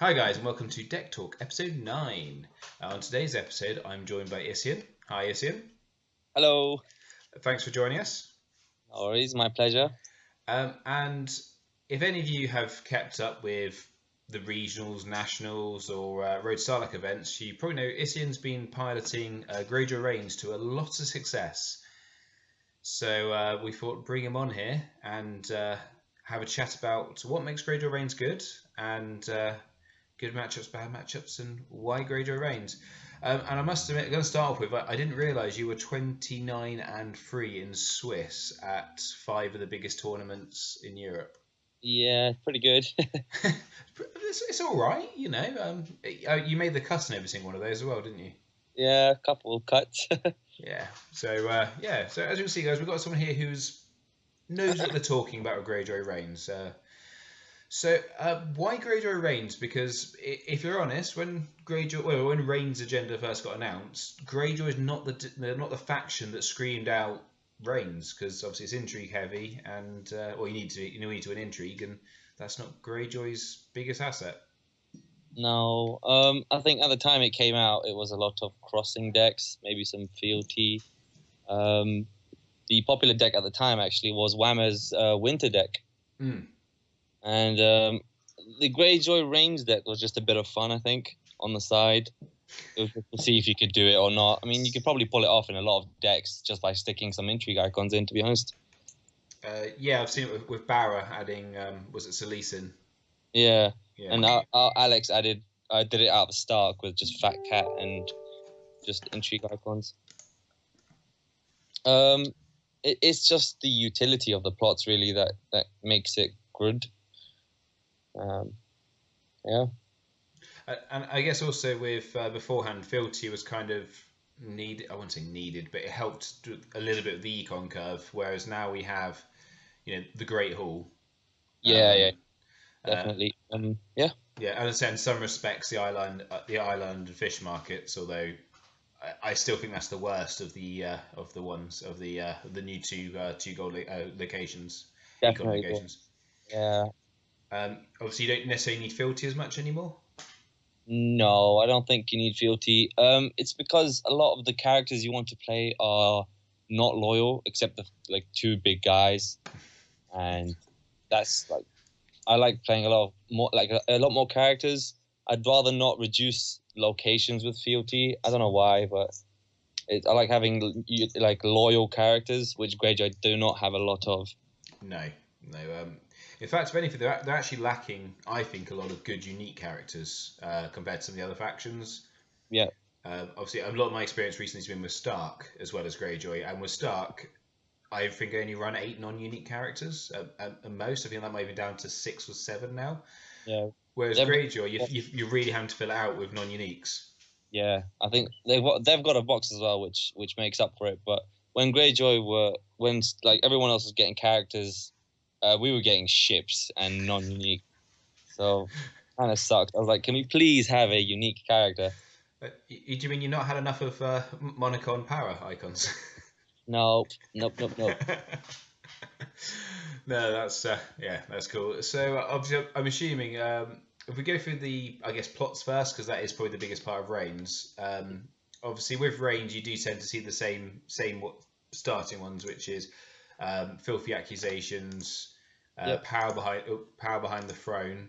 Hi guys, and welcome to Deck Talk, episode 9. On today's episode, I'm joined by Isian. Hi Isian. Hello. Thanks for joining us. No worries, my pleasure. And if any of you have kept up with the regionals, nationals, or Road Starluck events, you probably know Isian's been piloting Greyjoy Rains to a lot of success. So we thought bring him on here and have a chat about what makes Greyjoy Rains good and good matchups, bad matchups, and why Greyjoy Rains. And I must admit, I'm going to start off with, I didn't realise you were 29-3 in Swiss at 5 of the biggest tournaments in Europe. Yeah, pretty good. It's all right, you know. You made the cut in every single one of those as well, didn't you? Yeah, a couple of cuts. Yeah. So So as you can see, guys, we've got someone here who's knows what they're talking about with Greyjoy Rains. So why Greyjoy Rains? Because if you're honest, when Rains' agenda first got announced, Greyjoy is not the faction that screamed out Rains, because obviously it's intrigue heavy, and you need to win intrigue, and that's not Greyjoy's biggest asset. No, I think at the time it came out, it was a lot of crossing decks, maybe some fealty. The popular deck at the time actually was Whammer's winter deck. Mm. And the Greyjoy Rains deck was just a bit of fun, I think, on the side. It was just to see if you could do it or not. I mean, you could probably pull it off in a lot of decks just by sticking some intrigue icons in, to be honest. Yeah, I've seen it with Barra adding, was it Salisin? Yeah. Yeah. And Alex did it out of the start with just Fat Cat and just intrigue icons. It's just the utility of the plots, really, that makes it good. Yeah. And I guess also with beforehand, fealty was kind of needed. I wouldn't say needed, but it helped a little bit of the econ curve. Whereas now we have, the Great Hall. Yeah, definitely. Yeah. Yeah, and as I said, in some respects, the island and fish markets. Although I still think that's the worst of the new two gold locations, econ Definitely. locations. Yeah. Obviously, you don't necessarily need fealty as much anymore. No, I don't think you need fealty. It's because a lot of the characters you want to play are not loyal, except the two big guys, and that's I like playing a lot more characters. I'd rather not reduce locations with fealty. I don't know why, but I like having loyal characters, which Greyjoy do not have a lot of. No. In fact, if anything, they're actually lacking, I think, a lot of good, unique characters compared to some of the other factions. Yeah. Obviously, a lot of my experience recently has been with Stark as well as Greyjoy, and with Stark, I think I only run 8 non-unique characters at most. I think that might be down to 6 or 7 now. Yeah. Whereas Greyjoy, you really have to fill it out with non-uniques. Yeah, I think they've got a box as well, which makes up for it. But when when everyone else was getting characters, we were getting ships and non-unique, so kind of sucked. I was like, can we please have a unique character? Do you mean you've not had enough of Monocon power icons? Nope. No, that's cool. So obviously, I'm assuming if we go through the, I guess, plots first, because that is probably the biggest part of Reigns. Obviously, with Reigns, you do tend to see the same starting ones, which is filthy accusations, Yep. power behind the throne,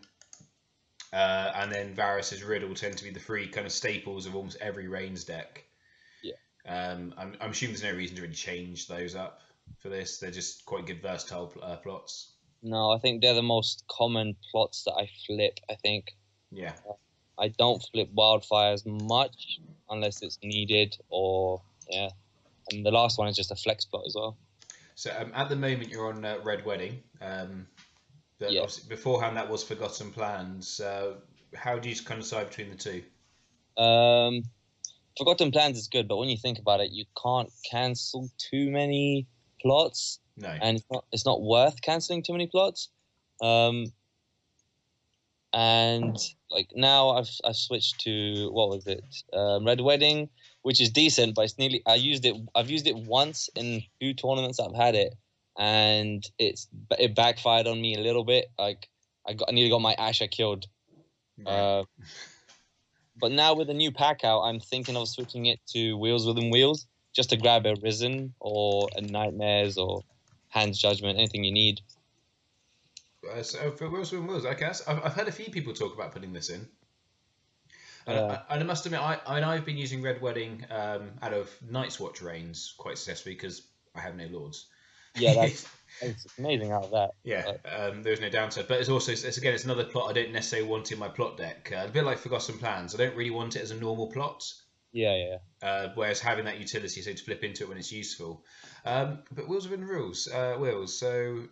and then Varys' riddle tend to be the 3 kind of staples of almost every Reigns deck. I'm assuming there's no reason to really change those up for this. They're just quite good versatile plots. No, I think they're the most common plots that I flip. I think. Yeah. I don't flip wildfires much unless it's needed, or yeah. And the last one is just a flex plot as well. So at the moment you're on Red Wedding. But Yeah. obviously beforehand that was Forgotten Plans. How do you kind of decide between the two? Forgotten Plans is good, but when you think about it, you can't cancel too many plots. No. And it's not worth canceling too many plots. And now I've switched to, what was it? Red Wedding, which is decent, but it's nearly I've used it once in 2 tournaments I've had it, and it backfired on me a little bit. I nearly got my Asher killed Right. But now with the new pack out, I'm thinking of switching it to Wheels Within Wheels, just to grab a Risen or a Nightmares or Hand's Judgment, anything you need. So for Wheels and Wheels, I guess I've heard a few people talk about putting this in, and Yeah, I must admit, I've been using Red Wedding out of Night's Watch Reigns quite successfully because I have no lords. yeah, that's amazing out of that. Yeah, Like, there's no downside, but it's another plot I don't necessarily want in my plot deck. A bit like Forgotten Plans, I don't really want it as a normal plot. yeah. Whereas having that utility, so to flip into it when it's useful. But Wheels within rules, Wheels. So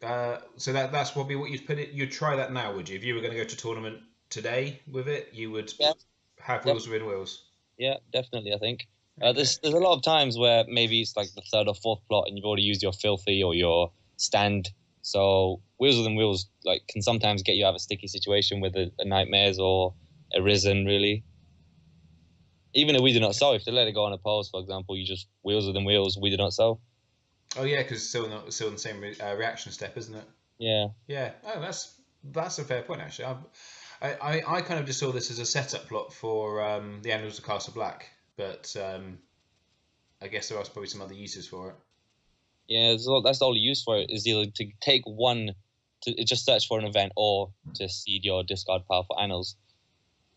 that's probably what you'd put it. You'd try that now, would you? If you were going to go to tournament today with it, you would Yeah, have def- Wheels within Wheels. yeah, definitely. I think Okay. there's a lot of times where maybe it's like the third or fourth plot, and you've already used your Filthy or your Stand. So Wheels Within Wheels like can sometimes get you out of a sticky situation with a Nightmares or a Risen, really. Even if we do not sell, if they let it go on a pose, for example, you just Wheels Within Wheels, we do not sell. Oh yeah, because still in the same reaction step, isn't it? Yeah, Yeah. Oh, that's a fair point actually. I kind of just saw this as a setup plot for the Annals of Castle Black, but I guess there are probably some other uses for it. yeah. So that's the only use for it is either to take one to just search for an event or to seed your discard pile for annals.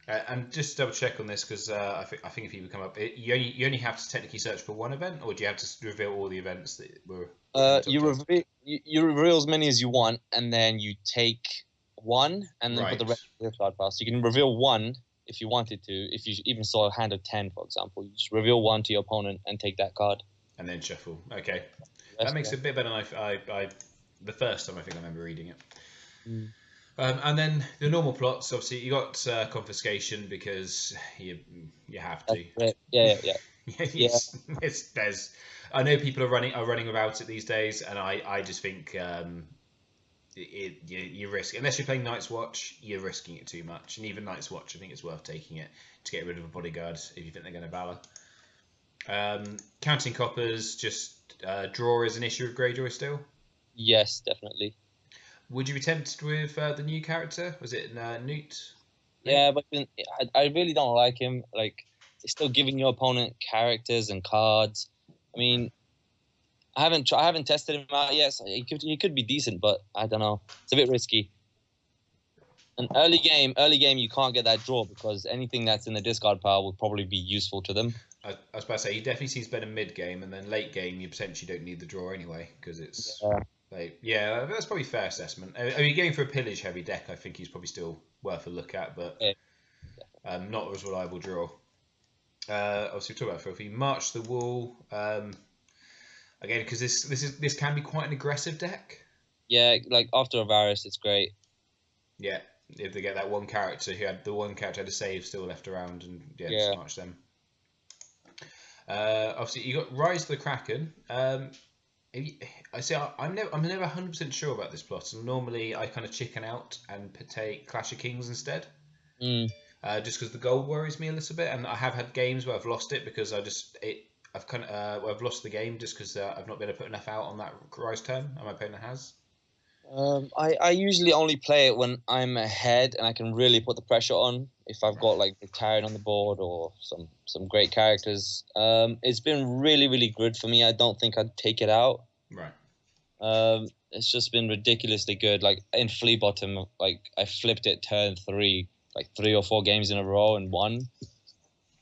And just double check on this because I think if you come up, you only have to technically search for one event, or do you have to reveal all the events that were in the top 10? You reveal as many as you want, and then you take one, and then put the Right, rest in the discard pile. So you can reveal one if you wanted to. If you even saw a hand of 10, for example, you just reveal one to your opponent and take that card. and then shuffle. Okay, The that rest, makes yeah. it a bit better than I the first time I think I remember reading it. Mm. And then the normal plots, obviously, you got confiscation because you have That's to. great. Yeah. Yeah. There's I know people are running about it these days, and I just think you risk, unless you're playing Night's Watch, you're risking it too much. And even Night's Watch, I think it's worth taking it to get rid of a bodyguard if you think they're going to Valor. Counting coppers, just draw is an issue of Greyjoy still. Yes, definitely. Would you be tempted with the new character? Was it Newt? Yeah, but then I really don't like him. Like, it's still giving your opponent characters and cards. I mean, I haven't tested him out yet. So he could be decent, but I don't know. It's a bit risky. An early game, you can't get that draw because anything that's in the discard pile will probably be useful to them. I was about to say he definitely seems better mid game, and then late game you potentially don't need the draw anyway because it's Yeah, like yeah, that's probably a fair assessment. I mean, going for a pillage heavy deck, I think he's probably still worth a look at, but yeah, not as reliable draw. Obviously, we talked about filthy march the wall again because this can be quite an aggressive deck. yeah. Like after a virus, it's great. Yeah, if they get that one character who had a save still left around, and yeah, just Yeah, march them. Obviously, you got Rise of the Kraken. I say I'm never 100% sure about this plot, and normally I kind of chicken out and take Clash of Kings instead, mm, just because the gold worries me a little bit, and I have had games where I've lost it because I've lost the game just because I've not been able to put enough out on that Rise turn, and my opponent has. I usually only play it when I'm ahead and I can really put the pressure on. If I've got like Victarion on the board or some great characters, it's been really good for me. I don't think I'd take it out. Right. It's just been ridiculously good. Like in Flea Bottom, like I flipped it turn 3, like 3 or 4 games in a row and won,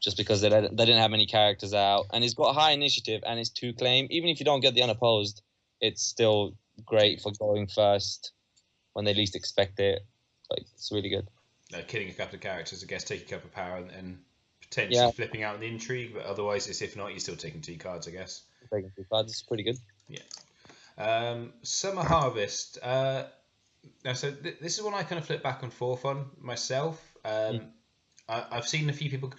just because they didn't have many characters out, and it's got high initiative and it's 2 claim. Even if you don't get the unopposed, it's still great for going first when they least expect it. Like it's really good. Killing a couple of characters, I guess, taking a couple of power and potentially Yeah, flipping out the intrigue, but otherwise, it's if not, you're still taking 2 cards, I guess. taking 2 cards is pretty good. Yeah. Summer Harvest. Now, so this is one I kind of flip back and forth on myself. I've seen a few people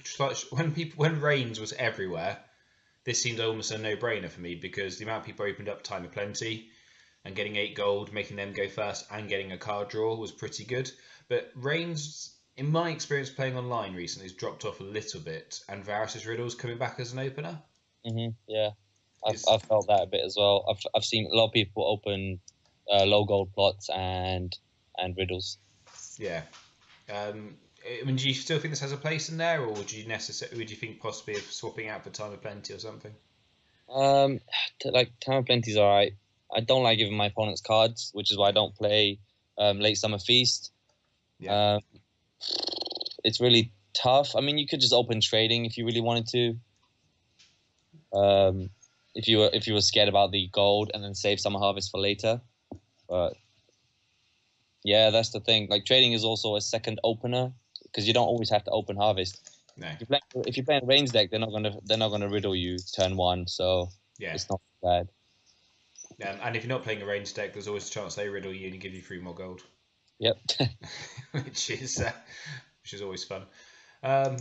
when Rains was everywhere. This seemed almost a no-brainer for me because the amount of people opened up Time of Plenty and getting 8 gold, making them go first, and getting a card draw was pretty good. But Rains, in my experience playing online recently, has dropped off a little bit, and Varys' Riddle's coming back as an opener. Yeah, I've felt that a bit as well. I've seen a lot of people open low gold plots and riddles. Yeah. I mean, do you still think this has a place in there, or would you think possibly of swapping out for Time of Plenty or something? Um, like Time of Plenty's alright. I don't like giving my opponents cards, which is why I don't play Late Summer Feast. Yeah. It's really tough. I mean, you could just open trading if you really wanted to. If you were scared about the gold and then save Summer Harvest for later, but yeah, that's the thing. Like trading is also a second opener because you don't always have to open Harvest. No. If you're playing a Rains deck, they're not gonna riddle you turn one, so Yeah. it's not bad. And if you're not playing a range deck, there's always a chance they riddle you and give you 3 more gold. Yep. which is always fun. And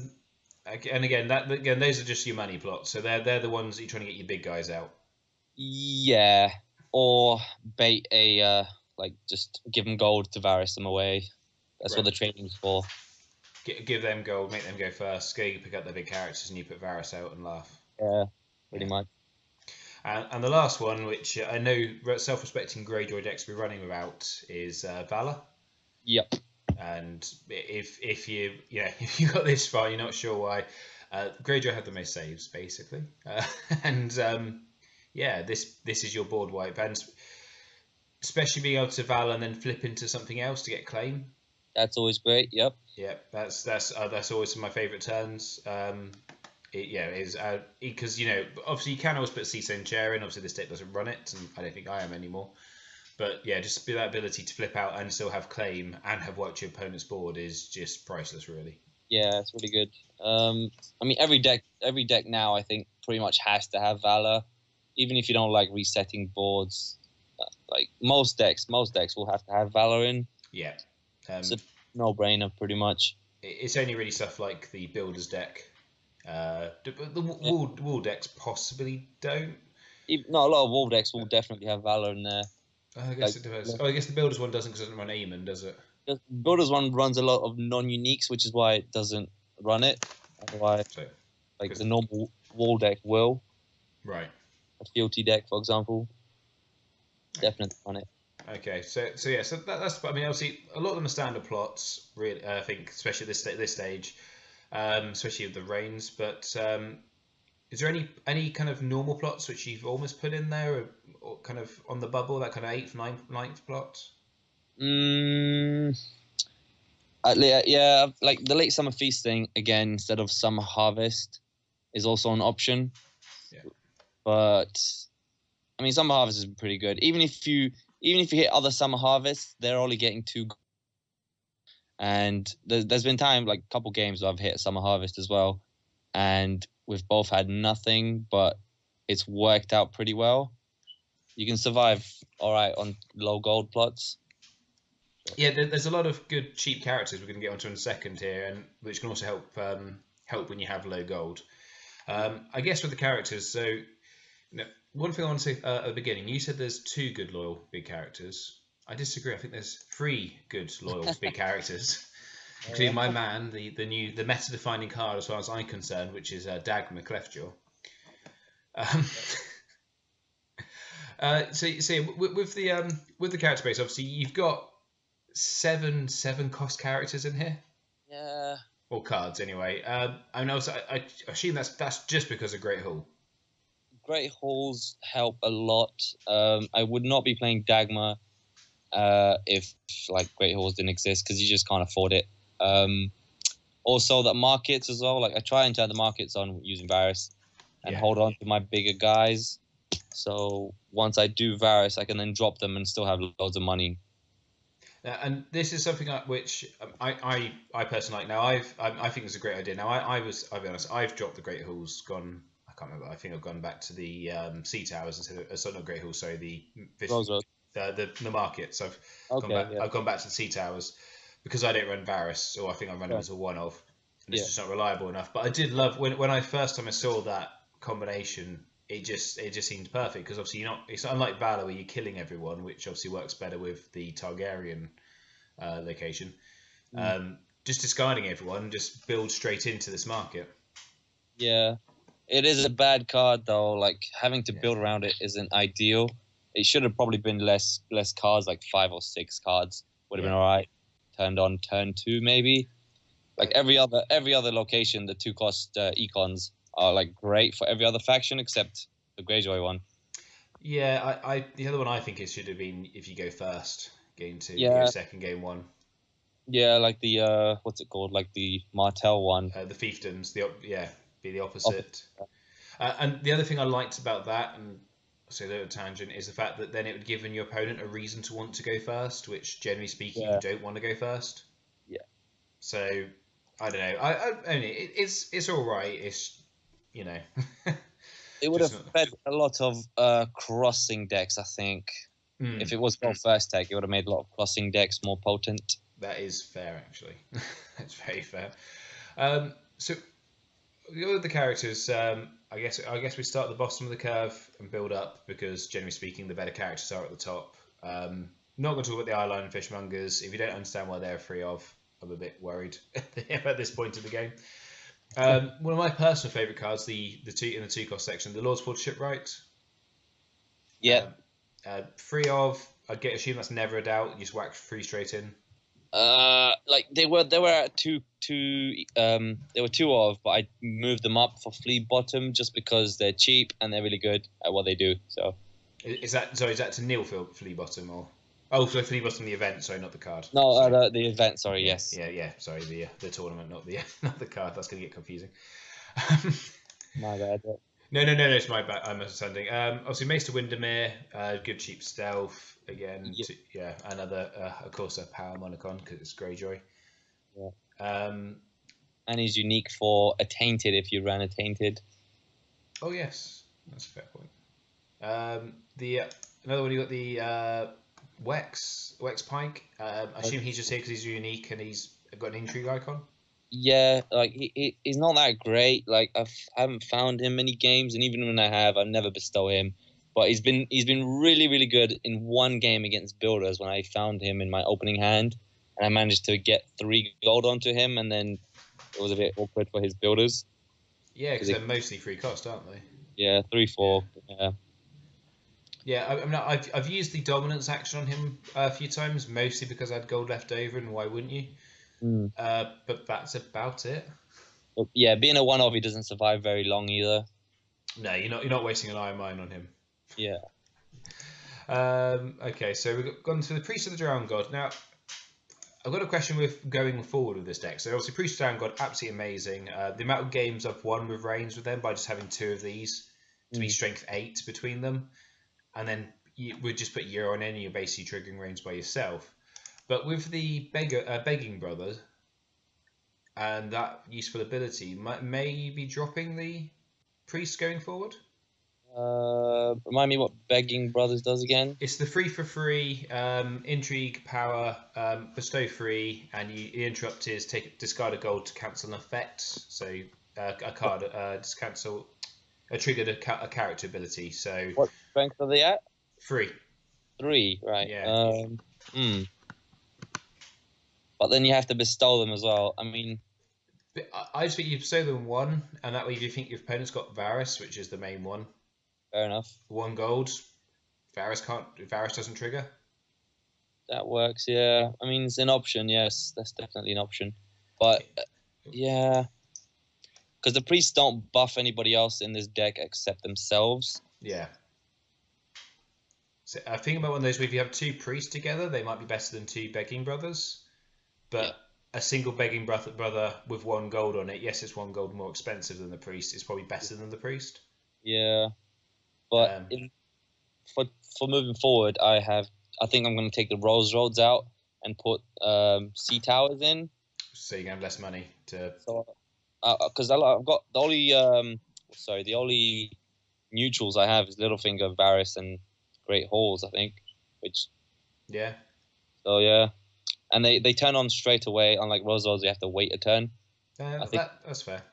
again, those are just your money plots. So they're the ones that you're trying to get your big guys out. Yeah, or bait a like just give them gold to Varys them away. That's what the training's for. Give them gold, make them go first. Go pick up their big characters, and you put Varys out and laugh. Yeah, pretty much. And the last one, which I know self-respecting Greyjoy decks will be running without, is Valor. Yep. And if you got this far, you're not sure why. Greyjoy had the most saves basically, and this is your board wipe, and especially being able to Valor and then flip into something else to get claim. That's always great. Yep. Yeah, that's always my favourite turns. It is because obviously you can always put Isian chair in. Obviously this deck doesn't run it, and I don't think I am anymore. But yeah, just that ability to flip out and still have claim and have wiped your opponent's board is just priceless, really. Yeah, it's really good. I mean, every deck now I think pretty much has to have Valor, even if you don't like resetting boards. Like most decks will have to have Valor in. Yeah, it's a no-brainer, pretty much. It's only really stuff like the Builder's deck. The wall decks possibly don't. No, a lot of wall decks will definitely have Valor in there. I guess it does. I guess the Builder's one doesn't because it doesn't run Aemon, does it? The Builder's one runs a lot of non-uniques, which is why it doesn't run it. Otherwise, the normal wall deck will. Right. A fealty deck, for example, definitely run it. Okay, so that's. I mean, obviously, a lot of them are standard plots. Really, I think, especially at this stage, especially with the Rains. But is there any kind of normal plots which you've almost put in there, or kind of on the bubble, that kind of 8th, 9th plot? Yeah, like the Late Summer Feast thing again instead of Summer Harvest is also an option. Yeah. But I mean, Summer Harvest is pretty good. Even if you hit other Summer Harvests, they're only getting 2. And there's been time, like a couple games where I've hit Summer Harvest as well, and we've both had nothing, but it's worked out pretty well. You can survive all right on low gold plots. Yeah, there's a lot of good cheap characters we're going to get onto in a second here, and which can also help when you have low gold. I guess with the characters, so one thing I want to say at the beginning, you said there's 2 good loyal big characters. I disagree. I think there's 3 good loyal big characters, including my man, the meta-defining card as far as I'm concerned, which is Dagmar Cleftjaw. So with the character base, obviously you've got 7 cost characters in here. Yeah. Or cards anyway. I know. I assume that's just because of Great Hall. Great Halls help a lot. I would not be playing Dagmar if like Great Halls didn't exist because you just can't afford it. Also, the markets as well. Like I try and turn the markets on using Varys and hold on to my bigger guys. So once I do Varys, I can then drop them and still have loads of money. And this is something which I personally like. Now I think it's a great idea. Now I'll be honest, I've dropped the Great Halls, I can't remember. I think I've gone back to the Sea Towers instead of not Great Halls. Sorry, the markets. I've gone back to the Sea Towers because I don't run Varys, or I think I run them as a one-off, and it's just not reliable enough. But I did love when I first time I saw that combination. It just seemed perfect because obviously it's unlike Valor where you're killing everyone, which obviously works better with the Targaryen location. Just discarding everyone, just build straight into this market. Yeah, it is a bad card though. Like having to build around it isn't ideal. It should have probably been less cards, like 5 or 6 cards would have been all right. Turned on turn 2 maybe. Like every other location, the 2-cost econs are like great for every other faction except the Greyjoy one. Yeah, the other one I think it should have been if you go first, game 2, if you Yeah. go second, game 1. Yeah, like the what's it called? Like the Martell one. The fiefdoms, be the opposite. And the other thing I liked about that, and so little tangent, is the fact that then it would give your opponent a reason to want to go first, which generally speaking Yeah. you don't want to go first. Yeah. So I don't know. It's all right. It's you know. It would Just have not. fed a lot of crossing decks, I think. If it was well first tech, it would have made a lot of crossing decks more potent. That is fair, actually. That's very fair. So the characters, I guess we start at the bottom of the curve and build up because generally speaking, the better characters are at the top. Not going to talk about the eyeline and fishmongers. If you don't understand why they're free of, I'm a bit worried at this point of the game. One of my personal favourite cards, the 2-cost section, the Lord's Port Shipwright. Yeah. Free of, assume that's never a doubt. You just whack 3 straight in. Like there were two of, but I moved them up for Flea Bottom just because they're cheap and they're really good at what they do. So is that to nil Flea Bottom or? Oh, so Flea Bottom the event, sorry, not the card. No, the event. Sorry, yeah, yes. Yeah. Sorry, the tournament, not the card. That's going to get confusing. My bad. No, it's my bad. I'm misunderstanding. Obviously, Maester Windermere, good cheap stealth again. Yep. Another, of course, a power monicon because it's Greyjoy. Yeah. And he's unique for a tainted if you ran a tainted. Oh yes, that's a fair point. Another one, you got the Wex Pike. I assume he's just here because he's unique and he's got an intrigue icon. Yeah, like he's not that great. Like I haven't found him many games, and even when I have, I never bestow him. But he's been really, really good in one game against builders when I found him in my opening hand, and I managed to get 3 gold onto him, and then it was a bit awkward for his builders. Yeah, because they're mostly free cost, aren't they? Yeah, 3-4. Yeah. Yeah, I mean, I've used the dominance action on him a few times, mostly because I had gold left over, and why wouldn't you? But that's about it. But yeah, being a one-off, he doesn't survive very long either. No, you're not wasting an iron mine on him. Yeah. Okay, so we've gone to the Priest of the Drowned God. Now, I've got a question with going forward with this deck. So obviously, Priest of the Drowned God, absolutely amazing. The amount of games I've won with Rains with them by just having 2 of these to be strength 8 between them, and then you would just put Euro on in, and you're basically triggering Rains by yourself. But with the Begging Brother and that useful ability, may you be dropping the Priest going forward? Remind me what Begging Brothers does again. It's the 3 for 3, intrigue, power, bestow 3, and the interrupt is discard a gold to cancel an effect. So a card just cancel a triggered a character ability. So what strength are they at? 3. 3, right? Yeah. But then you have to bestow them as well. I mean, I just think you bestow them 1, and that way if you think your opponent's got Varys, which is the main one. Fair enough. 1 gold. Varys doesn't trigger. That works, yeah. I mean, it's an option, yes. That's definitely an option. But, yeah. Because the priests don't buff anybody else in this deck except themselves. Yeah. So I think about one of those where if you have 2 priests together, they might be better than 2 Begging Brothers. But a single Begging Brother with 1 gold on it, yes, it's 1 gold more expensive than the priest. It's probably better than the priest. Yeah. But for moving forward, I think I'm going to take the Rose Roads out and put Sea Towers in. So you can have less money to. Because I've got the only neutrals I have is Littlefinger, Varys, and Great Halls, I think. Yeah. So yeah, and they turn on straight away. Unlike Rose Roads, you have to wait a turn. I think that's fair.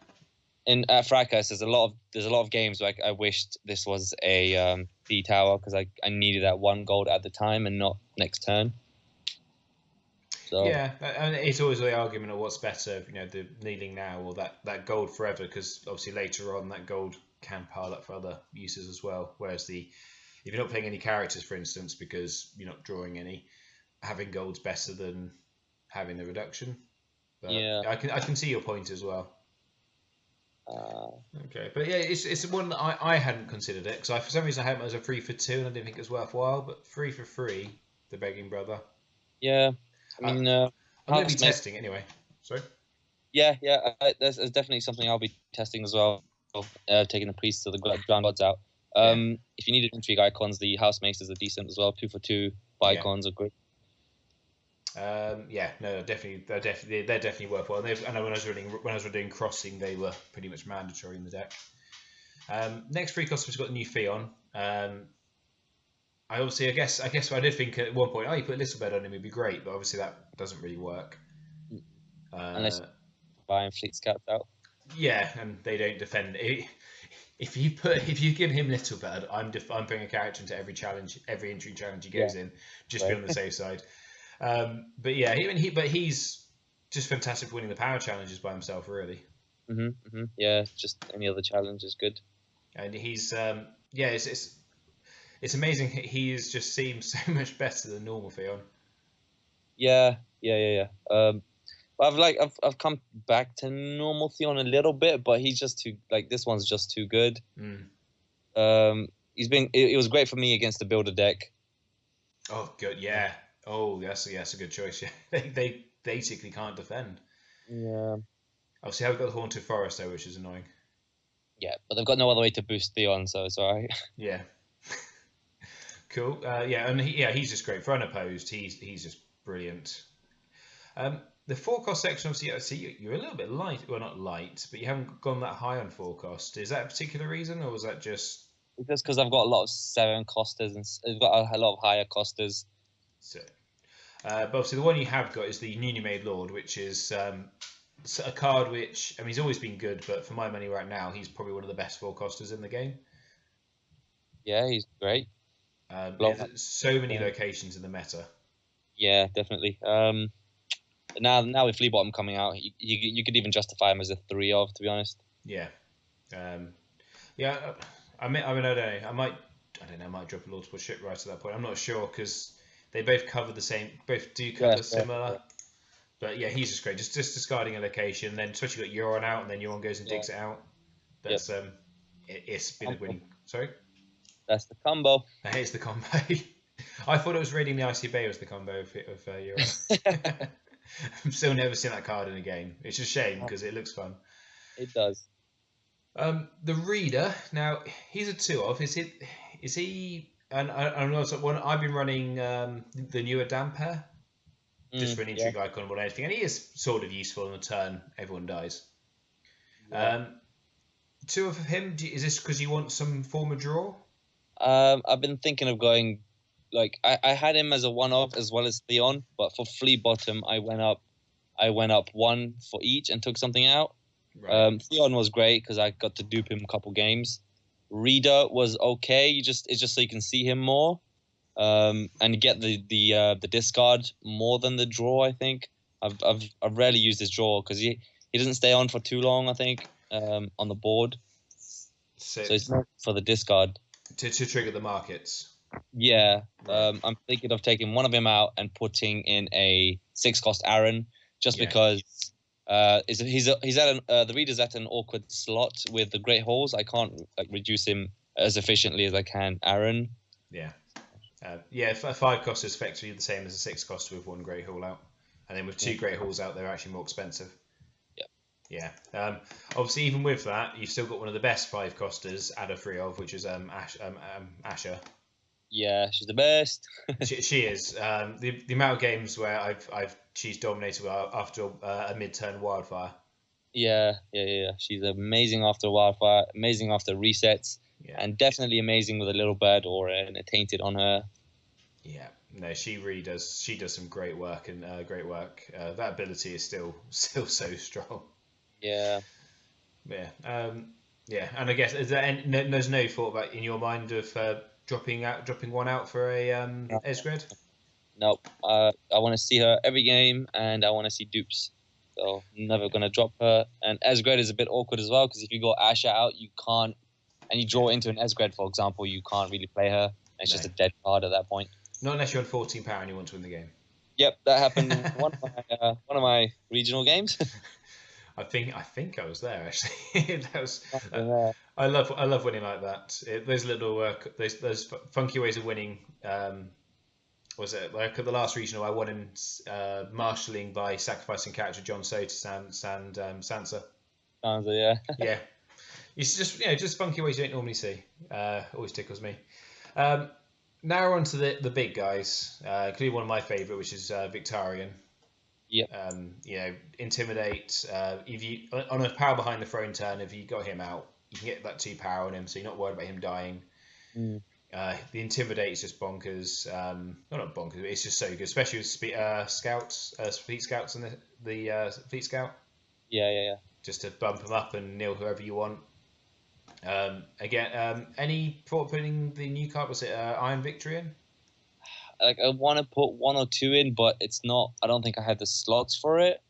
In Fracas, there's a lot of games where I wished this was a B tower because I needed that 1 gold at the time and not next turn. So yeah, and it's always the argument of what's better, the kneeling now or that gold forever, because obviously later on that gold can pile up for other uses as well. Whereas if you're not playing any characters, for instance, because you're not drawing any, having gold's better than having the reduction. But Yeah. I can see your point as well. Okay, but yeah, it's one that I hadn't considered it because for some reason I had it as a 3 for 2 and I didn't think it was worthwhile. But 3 for 3, the Begging Brother. Yeah, I I, mean, I'm going to be housemate. testing anyway. Sorry. Yeah, there's definitely something I'll be testing as well. Taking the priests to the ground gods out. Yeah. If you needed intrigue icons, the housemates are decent as well. 2 for 2 icons are great. Yeah, no, they're definitely worthwhile. And when I was doing crossing, they were pretty much mandatory in the deck. Next free cost, we've got the new Theon. I guess I did think at one point, oh, you put a little bed on him, it'd be great, but obviously that doesn't really work. Unless buying fleet scouts out. Yeah, and they don't defend. If you give him Littlebird, I'm putting a character into every entry challenge he goes in, just be on the safe side. But yeah, he's just fantastic for winning the power challenges by himself, really. Yeah, just any other challenge is good. And he's it's amazing. He just seems so much better than normal Theon. Yeah. I've come back to normal Theon a little bit, but he's just too this one's just too good. It was great for me against the builder deck. Oh, good, yeah. Oh, that's a good choice. Yeah, they basically can't defend. Yeah. Obviously, I've got the Haunted Forest though, which is annoying. Yeah, but they've got no other way to boost Theon, so it's alright. Yeah. Cool. Yeah, and he's just great for unopposed. He's just brilliant. The 4-cost section, obviously, I see you're a little bit light. Well, not light, but you haven't gone that high on 4-cost. Is that a particular reason, or was that just? Just because I've got a lot of 7-costers and I've got a lot of higher costers. So, but obviously, the one you have got is the newly made Lord, which is a card which, I mean, he's always been good, but for my money right now, he's probably one of the best 4-costers in the game. Yeah, he's great. There's so many locations in the meta. Yeah, definitely. Now with Flea Bottom coming out, you could even justify him as a 3 of, to be honest. Yeah. Yeah. I mean, I don't know. I might drop a Lord's ship right at that point. I'm not sure because they both cover the same. Both do cover similar. Yeah. But yeah, he's just great. Just discarding a location, then especially got Euron out, and then Euron goes and digs it out. That's it's been a winning. Sorry. That's the combo. That is the combo. I thought it was raiding the Icy Bay was the combo of Euron. I've still never seen that card in a game. It's a shame because it looks fun. It does. The Reader, now he's a 2 of. Is he? And I'm also one. I've been running the newer Damper just for an intrigue icon more than anything, and he is sort of useful on the turn everyone dies. Yeah. 2 of him. Is this because you want some form of draw? I've been thinking of going. I had him as a 1-off as well as Theon, but for Flea Bottom I went up 1 for each and took something out. Right. Theon was great because I got to dupe him a couple games. Reader was okay. It's just so you can see him more, and get the discard more than the draw. I think I've rarely used his draw because he doesn't stay on for too long. I think on the board, so it's not for the discard to trigger the markets. Yeah, I'm thinking of taking one of him out and putting in a 6-cost Aaron, just because he's at the Reader's at an awkward slot with the Great Halls. I can't reduce him as efficiently as I can Aaron. Yeah, a 5-cost is effectively the same as a 6-cost with 1 Great Hall out, and then with 2 Great Halls out, they're actually more expensive. Yeah. Obviously, even with that, you've still got one of the best 5-costers at a 3 of, which is Asher. Yeah, she's the best. she is. The amount of games where she's dominated after a mid-turn wildfire. Yeah. She's amazing after wildfire, amazing after resets, and definitely amazing with a little bird or a tainted on her. Yeah, no, she really does. She does some great work, and that ability is still so strong. Yeah. Yeah, and I guess there's no thought about in your mind of dropping one out for a Esgred? Nope. I want to see her every game, and I want to see dupes. So I'm never going to drop her. And Esgred is a bit awkward as well, because if you go Asher out, you can't, and you draw into an Esgred, for example, you can't really play her. It's just a dead card at that point. Not unless you're on 14 power and you want to win the game. Yep, that happened in one of my regional games. I think I was there actually. That was. Uh, Yeah, I love winning like that. Those little those funky ways of winning. Was it like at the last regional? I won in marshalling by sacrificing character John So to Sansa. yeah. Yeah, it's just funky ways you don't normally see. Always tickles me. Um, Now we're on to the big guys, including one of my favourite, which is Victarion. Yep. Intimidate. If you on a power behind the throne turn, if you got him out, you can get that 2 power on him, so you're not worried about him dying. Mm. The intimidate is just bonkers. Not bonkers, but it's just so good, especially with scouts, fleet scouts, and the fleet scout. Yeah. Just to bump them up and nil whoever you want. Any thought of putting the new card? Was it Iron Victory in? Like I want to put one or two in, but it's not. I don't think I have the slots for it.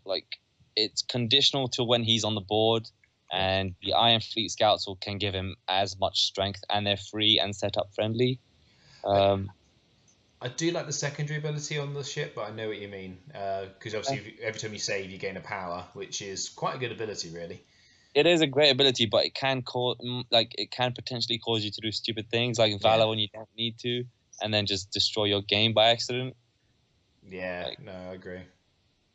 Like it's conditional to when he's on the board, and the Iron Fleet Scouts can give him as much strength, and they're free and setup friendly. I do like the secondary ability on the ship, but I know what you mean. Because obviously, every time you save, you gain a power, which is quite a good ability, really. It is a great ability, but it can it can potentially cause you to do stupid things like Valor when you don't need to, and then just destroy your game by accident. Yeah, no, I agree.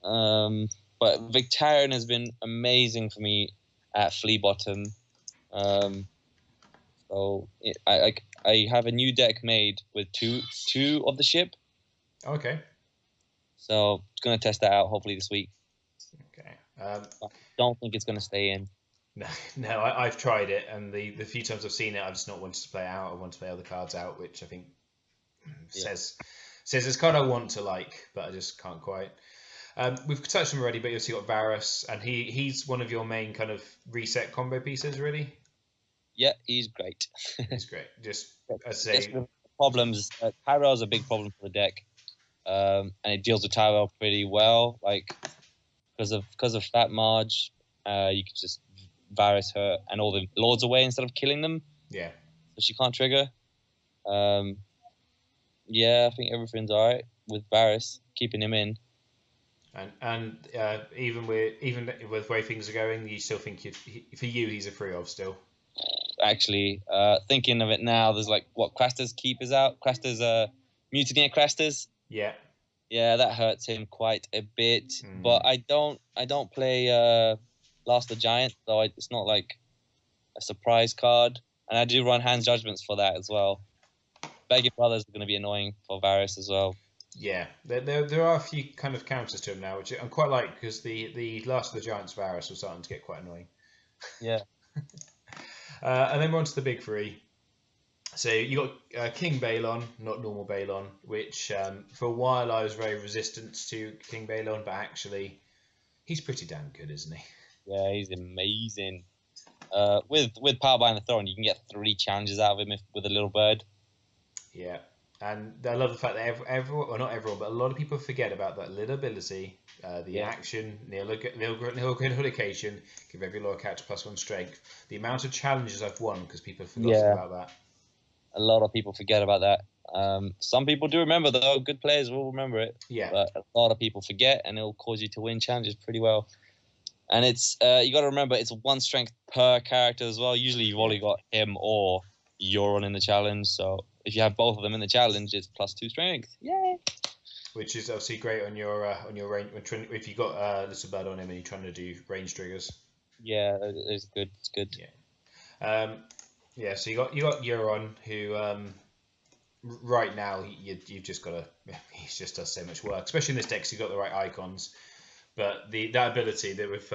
But Victarion has been amazing for me at Flea Bottom. I have a new deck made with two of the ship. Okay. So gonna test that out hopefully this week. Okay. I don't think it's gonna stay in. No, I've tried it, and the few times I've seen it, I've just not wanted to play it out. I want to play other cards out, which I think says it's card I want to like, but I just can't quite. We've touched on him already, but you've also got Varus, and he's one of your main kind of reset combo pieces, really. Yeah, he's great. He's great. Just I say problems. Tyrell's a big problem for the deck, and it deals with Tyrell pretty well. Like because of Fat Marge, you could just Varus her and all the lords away instead of killing them. Yeah. So she can't trigger. Yeah, I think everything's alright with Varus, keeping him in. And even with the way things are going, you still think for you he's a free of still. Actually, thinking of it now, there's like what Craster's keep is out. Craster's Mutineer Crasters. Yeah. Yeah, that hurts him quite a bit. But I don't play Last of the Giant, so it's not like a surprise card. And I do run Hand's Judgments for that as well. Begging Brothers are going to be annoying for Varus as well. Yeah, there are a few kind of counters to him now, which I'm quite like because the Last of the Giants Varus was starting to get quite annoying. Yeah. And then we're on to the big three. So you got King Balon, not normal Balon, which for a while I was very resistant to King Balon, but actually he's pretty damn good, isn't he? Yeah, he's amazing. With Power Behind the Throne, you can get 3 challenges out of him with a little bird. Yeah, and I love the fact that everyone, well not everyone, but a lot of people forget about that little ability, the action, nil location, give every loyal character +1 strength. The amount of challenges I've won because people have forgotten about that. A lot of people forget about that. Some people do remember, though. Good players will remember it. Yeah. But a lot of people forget, and it'll cause you to win challenges pretty well. And it's you got to remember, it's 1 strength per character as well. Usually you've only got him or Euron in the challenge, so if you have both of them in the challenge, it's +2 strength. Yay! Which is obviously great on your range if you got Little Blood on him and you're trying to do range triggers. Yeah, it's good. It's good. Yeah. So you got Euron, who right now you've just got to. He just does so much work, especially in this deck. Cause you've got the right icons, but that ability that with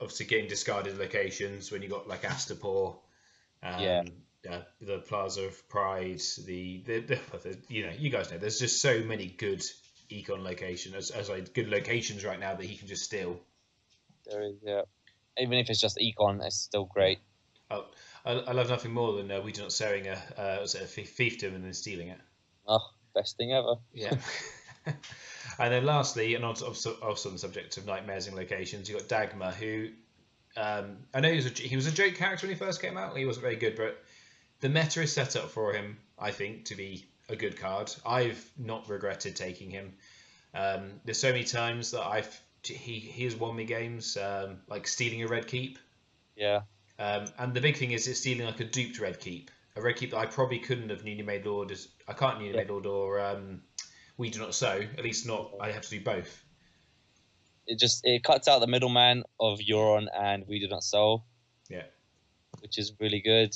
obviously getting discarded locations when you got like Astapor. The Plaza of Pride, the you guys know there's just so many good econ locations as like good locations right now that he can just steal. There is, yeah. Even if it's just econ, it's still great. Oh, I love nothing more than we do not selling a fiefdom and then stealing it. Oh, best thing ever. Yeah. And then lastly, and also on the subject of nightmares and locations, you got Dagmar, who I know he was a joke character when he first came out. He wasn't very good, but the meta is set up for him, I think, to be a good card. I've not regretted taking him. There's so many times that he has won me games, like stealing a red keep. Yeah. And the big thing is it's stealing like a duped red keep. A red keep that I probably couldn't have newly made Lord. I can't newly made Lord or We Do Not Sow. At least not. I have to do both. It cuts out the middleman of Euron and We Do Not Sow. Yeah. Which is really good.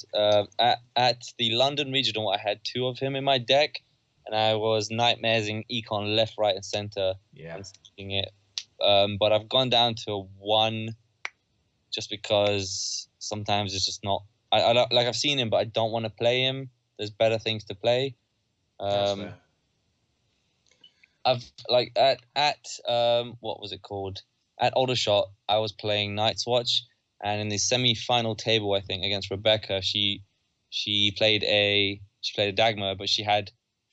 At the London Regional, I had 2 of him in my deck, and I was nightmaresing Econ left, right, and center. Yeah. And sticking it. But I've gone down to 1 just because sometimes it's just not. I don't, like I've seen him, but I don't want to play him. There's better things to play. That's fair. I've like at what was it called? At Aldershot, I was playing Night's Watch, and in the semi-final table, I think against Rebecca, she played a Dagmar, but she had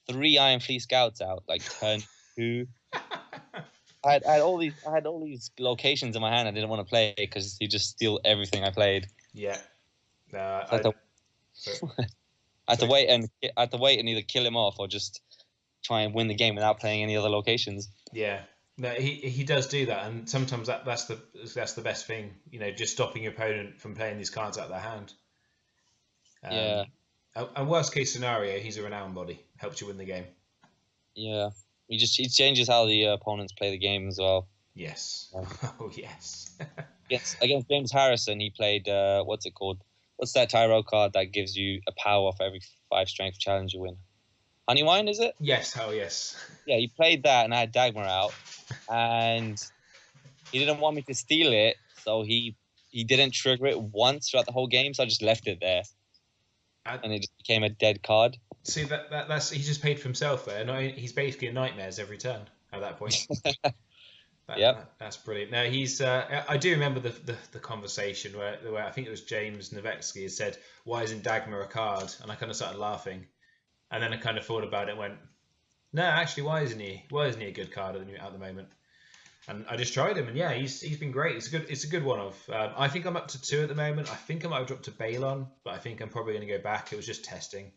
3 Iron Fleet Scouts out, like turn 2. I had all these locations in my hand I didn't want to play because he just steal everything I played. Yeah. I had to wait and either kill him off or just try and win the game without playing any other locations. Yeah. No, he does do that, and sometimes that's the best thing. Just stopping your opponent from playing these cards out of their hand. Yeah. And worst case scenario, he's a renowned body. Helps you win the game. Yeah. He changes how the opponents play the game as well. Yes. Oh yes. Against James Harrison, he played what's it called? What's that Tyro card that gives you a power for every 5 strength challenge you win? Honeywine, is it? Yes. Oh yes. Yeah, he played that, and I had Dagmar out, and he didn't want me to steal it, so he didn't trigger it once throughout the whole game, so I just left it there, and it just became a dead card. See, that's he just paid for himself there. He's basically a nightmares every turn at that point. That's brilliant. No, he's. I do remember the conversation where I think it was James Novetsky said, "Why isn't Dagmar a card?" And I kind of started laughing, and then I kind of thought about it and went, "No, actually, why isn't he? Why isn't he a good card at the moment?" And I just tried him, and yeah, he's been great. It's a good one-off. I think I'm up to 2 at the moment. I think I might have dropped to Balon, but I think I'm probably going to go back. It was just testing.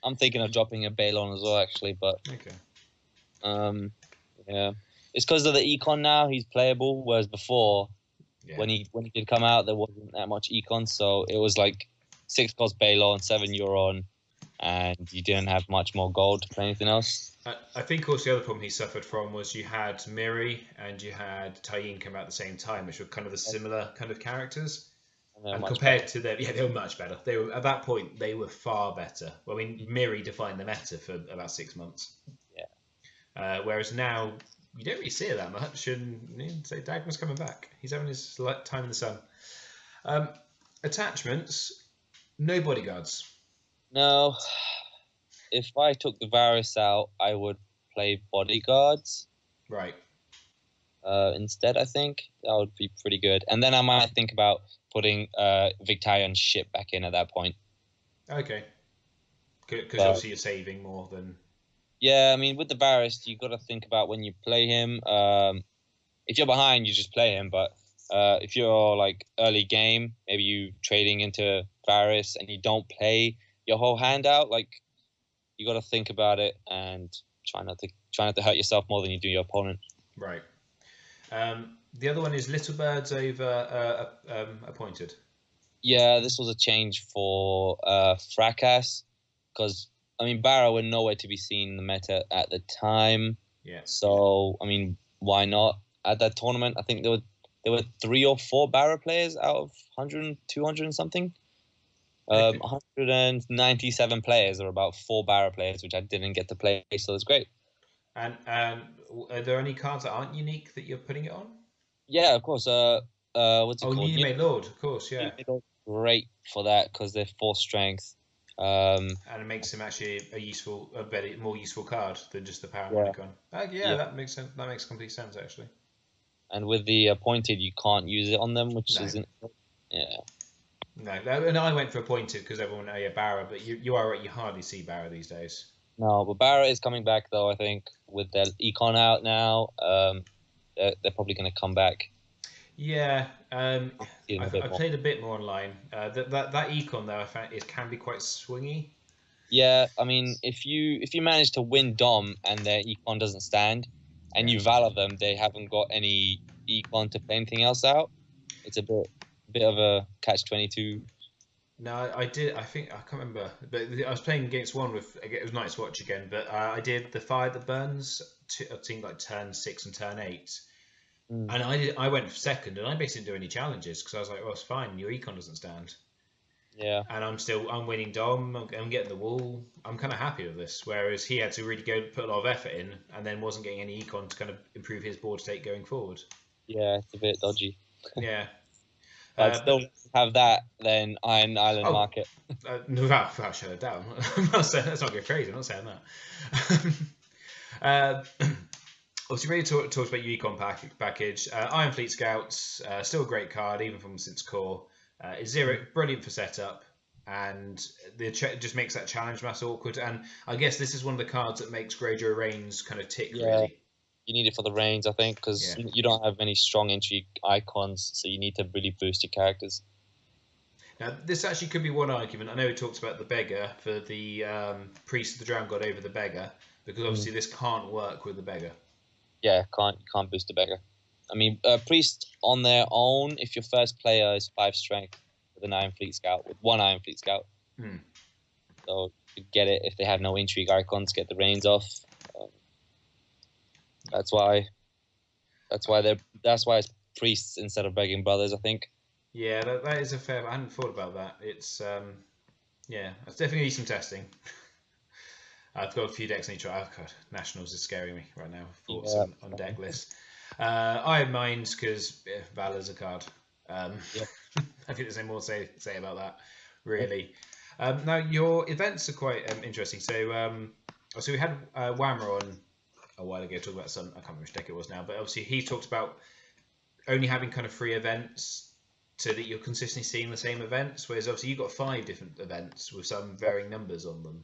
I'm thinking of dropping a Balon as well, actually, but okay. Yeah, it's because of the econ now. He's playable, whereas before, when he did come out, there wasn't that much econ, so it was like 6 cost Balon, 7 Euron, and you didn't have much more gold to play anything else. I think also the other problem he suffered from was you had Miri and you had Tyin come out at the same time, which were kind of the similar kind of characters. And compared to them, they were much better. They were at that point they were far better. Well, I mean, Miri defined the meta for about 6 months. Yeah. Whereas now you don't really see it that much, and say Dagmar's coming back. He's having his time in the sun. Attachments, no bodyguards. No. If I took the Varys out, I would play bodyguards. Right. Instead, I think that would be pretty good. And then I might think about putting Victarion's ship back in at that point. Okay. Because obviously you're saving more than... Yeah, I mean, with the Varys, you've got to think about when you play him. If you're behind, you just play him. But if you're like early game, maybe you trading into Varys and you don't play your whole hand out, like you got to think about it and try not to hurt yourself more than you do your opponent. Right. The other one is Little Birds over Appointed. Yeah, this was a change for Fracas because, I mean, Barra were nowhere to be seen in the meta at the time. Yeah. So, I mean, why not? At that tournament, I think there were 3 or 4 Barra players out of 100, 200 and something. 197 players, or about 4 Barra players, which I didn't get to play, so it's great. And are there any cards that aren't unique that you're putting it on? Yeah, of course. What's it called? Newly Made Lord, of course, yeah. Great for that because they're 4 strength. And it makes him actually a better, more useful card than just the Paramonicon. Yeah, that makes sense. That makes complete sense, actually. And with the Appointed, you can't use it on them, which isn't. Yeah. No, and I went for Appointed because everyone Barra, but you are right. You hardly see Barra these days. No, but Barra is coming back though. I think with their econ out now, they're probably going to come back. Yeah, I played a bit more online. That econ though, I found it can be quite swingy. Yeah, I mean, if you manage to win Dom and their econ doesn't stand, and Yeah. you valor them, they haven't got any econ to play anything else out. It's a bit of a catch-22. No, I did. I think I can't remember, but I was playing against one with. It was Night's Watch again, but I did the fire that burns. I think like turn 6 and turn 8, Mm. and I went second, and I basically didn't do any challenges because I was like, well, it's fine. Your econ doesn't stand, Yeah, and I'm winning Dom. I'm getting the wall. I'm kind of happy with this. Whereas he had to really go put a lot of effort in, and then wasn't getting any econ to kind of improve his board state going forward. yeah, it's a bit dodgy. Yeah, But I'd but still have that than Iron Island oh, Market. no, without shut it down. I'm not saying let's not go crazy. I'm not saying that. uh, Obviously, Ray talked about your econ package. Iron Fleet Scouts, still a great card, even from since core. It's zero, brilliant for setup, and just makes that challenge mass awkward. And I guess this is one of the cards that makes Greyjoy Rains kind of tick, Yeah, really. you need it for the Reigns, I think, because Yeah. you don't have many strong entry icons, so you need to really boost your characters. Now, this actually could be one argument. I know we talked about the Beggar for the Priest of the Drown God over the Beggar, because obviously this can't work with the Beggar. Yeah, can't boost the Beggar. I mean, Priest on their own, if your first player is 5 strength with an Iron Fleet Scout, with 1 Iron Fleet Scout, so you get it if they have no intrigue icons, get the Reigns off. That's why it's priests instead of begging brothers, I think. Yeah, that is a fair. I hadn't thought about that. It's yeah, that's definitely some testing. I've got a few decks I need to try. Oh god, Nationals is scaring me right now. Thoughts on deck list. I have mines because Valor's a card. I think there's no more to say about that, really. Now your events are quite interesting. So we had Whammer on a while ago talking about some. I can't remember which deck it was now, but obviously he talked about only having kind of 3 events, so that you're consistently seeing the same events. Whereas obviously you've got 5 different events with some varying numbers on them.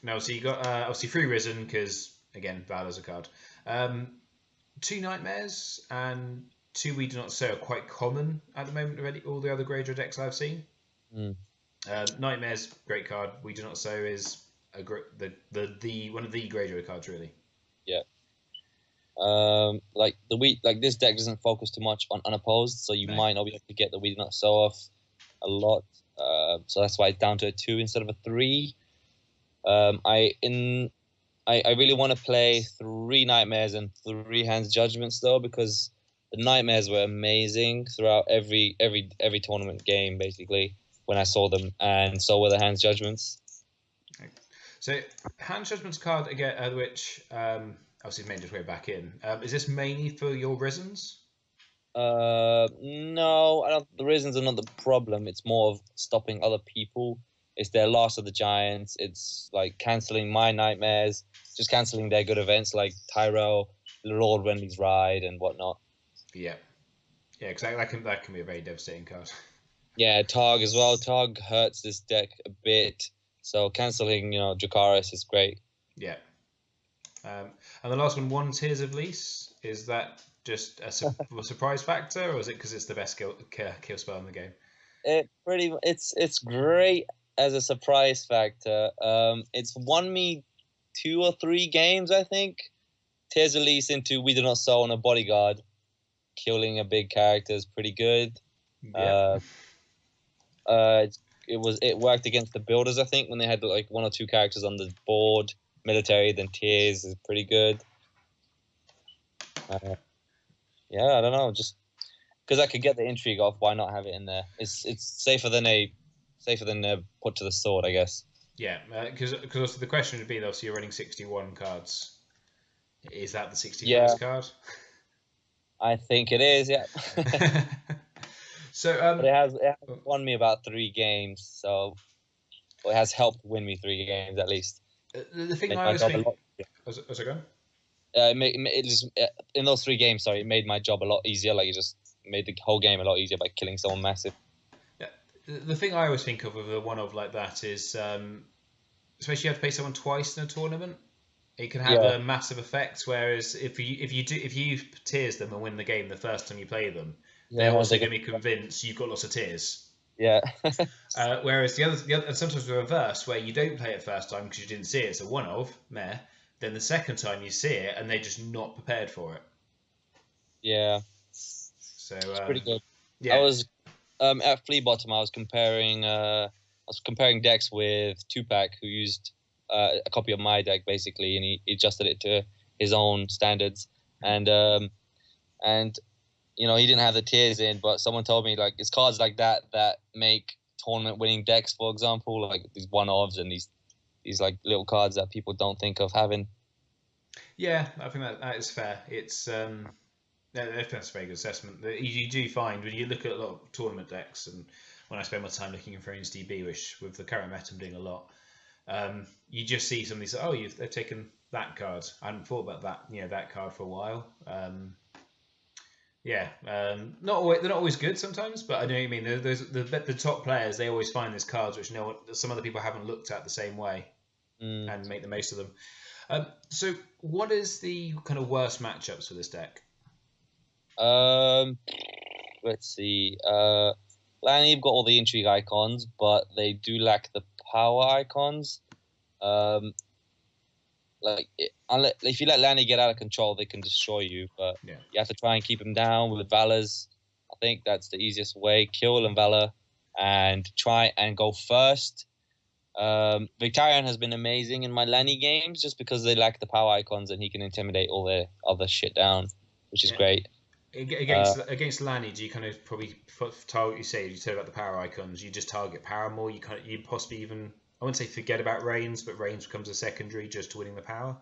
Now, so you got obviously 3 Risen because again, Valor's a card. 2 Nightmares and 2 We Do Not Sow are quite common at the moment already. All the other Greyjoy decks I've seen. Nightmares, great card. We Do Not Sow is the one of the Greyjoy cards, really. Yeah. Like this deck doesn't focus too much on unopposed, so you might not be able to get the We Do Not Sow off a lot. So that's why it's down to a 2 instead of a 3. I really want to play 3 Nightmares and 3 Hands Judgments though, because the Nightmares were amazing throughout every tournament game basically when I saw them, and so were the Hands Judgments. So Hands Judgments card again, which obviously made its way back in. Is this mainly for your Risens? No, I don't. The Risens are not the problem. It's more of stopping other people. It's their Last of the Giants. It's like cancelling my Nightmares, just cancelling their good events like Tyrell, Lord Renly's Ride, and whatnot. Yeah, because that can be a very devastating card. Yeah, Targ as well. Targ hurts this deck a bit, so cancelling Dracarys is great. Yeah. And the last one, Tears of Lease, is that just a surprise factor, or is it because it's the best kill spell in the game? It's great as a surprise factor. It's won me 2 or 3 games, I think. Tears of Lease into We Do Not Sow on a bodyguard, killing a big character is pretty good. Yeah. It worked against the builders, I think, when they had like 1 or 2 characters on the board. Military, then Tears is pretty good. Yeah, I don't know, just because I could get the intrigue off, why not have it in there? It's safer than put to the sword, I guess. Yeah, because also the question would be, obviously you're running 61 cards. Is that the 61st card? I think it is, yeah. So, but it has won me about 3 games, so it has helped win me 3 games at least. The thing I always think. Was it going? In those 3 games, sorry, it made my job a lot easier. Like, it just made the whole game a lot easier by killing someone massive. Yeah, the thing I always think of with a one-of like that is, especially you have to play someone twice in a tournament, it can have a massive effect. Whereas if you tears them and win the game the first time you play them, they're also going to be convinced you've got lots of tears. Yeah. Whereas and sometimes the reverse, where you don't play it first time because you didn't see it, it's a one-off, meh. Then the second time you see it and they're just not prepared for it. Yeah. So It's pretty good. I yeah, was at Flea Bottom. I was comparing decks with Tupac, who used a copy of my deck basically, and he adjusted it to his own standards. And you know, he didn't have the tiers in, but someone told me like it's cards like that that make tournament winning decks, for example, like these one ofs and these like little cards that people don't think of having. yeah, I think that is fair. It's that's a very good assessment. You do find when you look at a lot of tournament decks, and when I spend my time looking for Thrones DB, which with the current meta I'm doing a lot, you just see somebody say, "Oh, they've taken that card." I hadn't thought about that, that card for a while. Yeah, not always, they're not always good sometimes, but I know what you mean. The top players, they always find these cards which some other people haven't looked at the same way Mm. and make the most of them. So, what is the kind of worst matchups for this deck? Um, let's see. Lanny, you've got all the intrigue icons, but they do lack the power icons. Um, if you let Lanny get out of control, they can destroy you. But Yeah, you have to try and keep him down with Valor's. I think that's the easiest way. Kill and Valor, and try and go first. Victarion has been amazing in my Lanny games just because they lack the power icons and he can intimidate all their other shit down, which is yeah. great. Against Lanny, do you kind of probably target? You said about the power icons. You just target power more. You possibly even, I wouldn't say forget about Reigns, but Reigns becomes a secondary just to winning the power.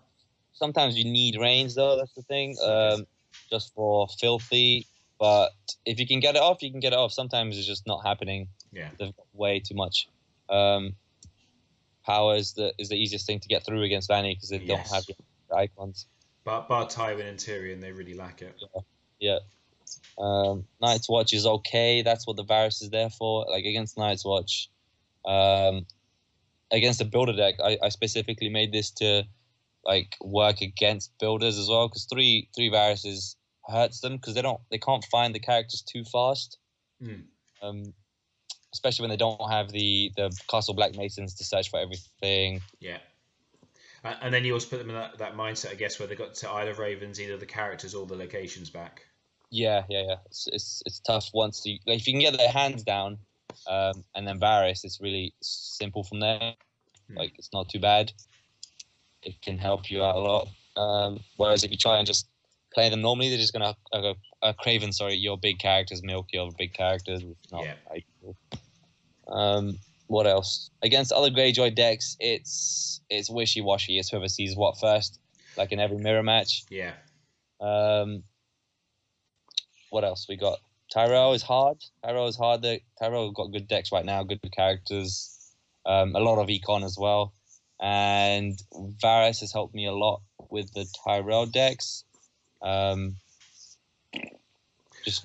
Sometimes you need range though. That's the thing. Okay. Just for filthy. But if you can get it off, you can get it off. Sometimes it's just not happening. Yeah. There's way too much. Power is the easiest thing to get through against Lanny because they don't have Yes. the icons. But bar Tywin and Tyrion, they really lack it. Yeah. Night's Watch is okay. That's what the Varus is there for. Like against Night's Watch, against the builder deck, I specifically made this to like work against builders as well because three Varuses hurts them because they can't find the characters too fast. Mm. Especially when they don't have the Castle Black Masons to search for everything. Yeah. And then you also put them in that mindset, I guess, where they got to Isle of Ravens, either the characters or the locations back. Yeah. It's tough once if you can get their hands down, and then Varus, it's really simple from there. Like it's not too bad. It can help you out a lot. Whereas if you try and just play them normally, they're just gonna Craven. Sorry, your big characters milk your big characters. It's not ideal. What else? Against other Greyjoy decks, it's wishy washy. It's whoever sees what first, like in every mirror match. Yeah. What else we got? Tyrell is hard. Tyrell got good decks right now, good characters, a lot of econ as well. And Varus has helped me a lot with the Tyrell decks. Just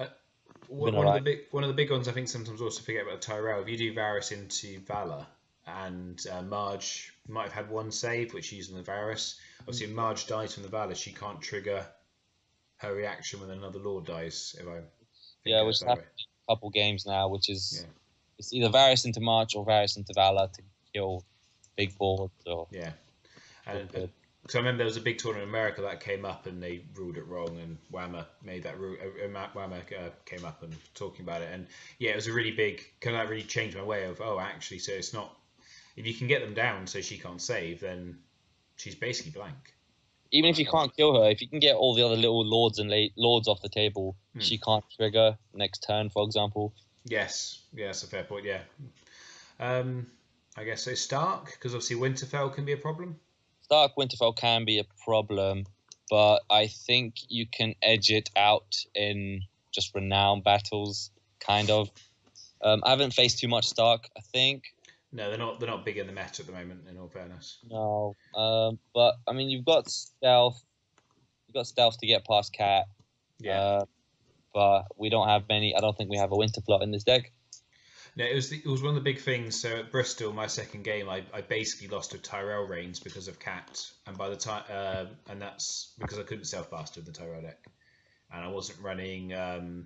one of the big ones I think sometimes also forget about Tyrell. If you do Varus into Valor, and Marge might have had one save, which she's in the Varus. Obviously, if Marge dies from the Valor, she can't trigger her reaction when another Lord dies. Which happened a couple games now, which is it's either Varus into March or Varus into Valor to kill big boards. Or because I remember there was a big tournament in America that came up and they ruled it wrong, and Whammer made that rule. Whammer came up and talking about it, and it was a really big kind of that really changed my way of actually, so it's not if you can get them down so she can't save, then she's basically blank. Even if you can't kill her, if you can get all the other little lords and lords off the table, she can't trigger next turn, for example. Yes, that's a fair point. Yeah, I guess so. Stark, because obviously Winterfell can be a problem. Stark Winterfell can be a problem, but I think you can edge it out in just renown battles, kind of. I haven't faced too much Stark, I think. No, they're not big in the meta at the moment, in all fairness. No, but I mean, you've got stealth. You've got stealth to get past Cat. Yeah. But we don't have many. I don't think we have a Winterfell in this deck. No, it was one of the big things. So at Bristol, my second game, I basically lost to Tyrell Rains because of Cat, and by the time and that's because I couldn't self bastard the Tyrell deck, and I wasn't running the